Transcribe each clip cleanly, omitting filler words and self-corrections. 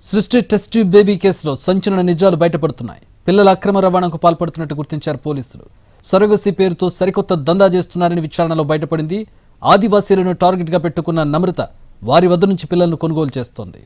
సృష్టి test tube baby కేసులో సంచలన నిజాలు బయటపడుతున్నాయి. పిల్లల అక్రమ రవాణాకు పాల్పడుతున్నట్టు గుర్తించారు పోలీసులు. సరోగసి పేరుతో సరికొత్త దందా చేస్తున్నారని విచారణలో బయటపడింది. ఆదివాసీలను టార్గెట్గా పెట్టుకున్న నమ్రత వారి వద్ద నుంచి పిల్లలను కొనుగోలు చేస్తోంది.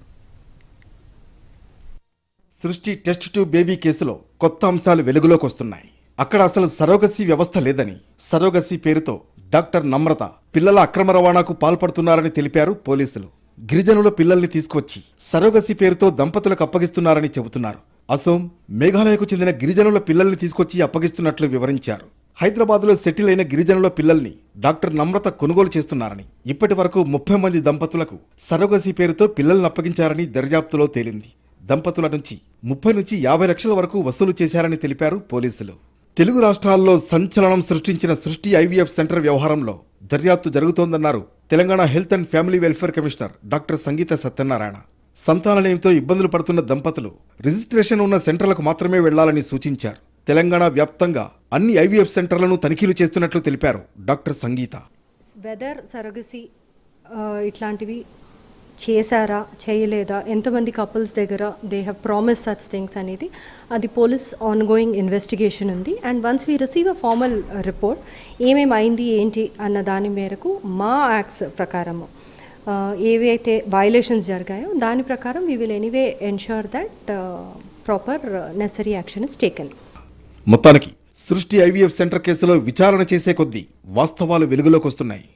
సృష్టి టెస్ట్ ట్యూబ్ బేబీ కేసులో కొత్త అంశాలు వెలుగులోకి వస్తున్నాయి. అక్కడ అసలు సరోగసి వ్యవస్థ లేదని, సరోగసి పేరుతో డాక్టర్ నమ్రత పిల్లల అక్రమ రవాణాకు పాల్పడుతున్నారని తెలిపారు పోలీసులు. గిరిజనుల పిల్లల్ని తీసుకువచ్చి సరోగసి పేరుతో దంపతులకు అప్పగిస్తున్నారని చెబుతున్నారు. అసోం, మేఘాలయకు చెందిన గిరిజనుల పిల్లల్ని తీసుకొచ్చి అప్పగిస్తున్నట్లు వివరించారు. హైదరాబాద్లో సెటిల్ అయిన గిరిజనుల పిల్లల్ని డాక్టర్ నమ్రత కొనుగోలు చేస్తున్నారని, ఇప్పటి వరకు 30 మంది దంపతులకు సరోగసి పేరుతో పిల్లల్ని అప్పగించారని దర్యాప్తులో తేలింది. దంపతుల నుంచి 30 నుంచి 50 లక్షల వరకు వసూలు చేశారని తెలిపారు పోలీసులు. తెలుగు రాష్ట్రాల్లో సంచలనం సృష్టించిన సృష్టి ఐవీఎఫ్ సెంటర్ వ్యవహారంలో దర్యాప్తు జరుగుతోందన్నారు Telangana health and family welfare commissioner doctor Sangeetha Satyanarayana. సంతానలేమితో ఇబ్బందులు పడుతున్న దంపతులు రిజిస్ట్రేషన్ ఉన్న సెంటర్లకు మాత్రమే వెళ్లాలని సూచించారు. తెలంగాణ వ్యాప్తంగా అన్ని ఐవీఎఫ్ సెంటర్లను తనిఖీలు చేస్తున్నట్లు తెలిపారు డాక్టర్ సంగీత. వెదర్ సరోగసీ ఇట్లాంటివి చేశారా చేయలేదా, ఎంతమంది కపుల్స్ దగ్గర they have promise such things అనేది అది పోలీస్ ఆన్ గోయింగ్ ఇన్వెస్టిగేషన్ ఉంది. And once we receive a formal report ఏమేమి అయింది ఏంటి అన్న దాని మేరకు మా యాక్ట్స్ ప్రకారము ఏవైతే వయలేషన్స్ జరిగాయో దాని ప్రకారం we will anyway ensure that proper necessary action is taken. మొత్తానికి సృష్టి ఐవీఎఫ్ సెంటర్ కేసులో విచారణ చేసే కొద్దీ వాస్తవాలు వెలుగులోకి వస్తున్నాయి.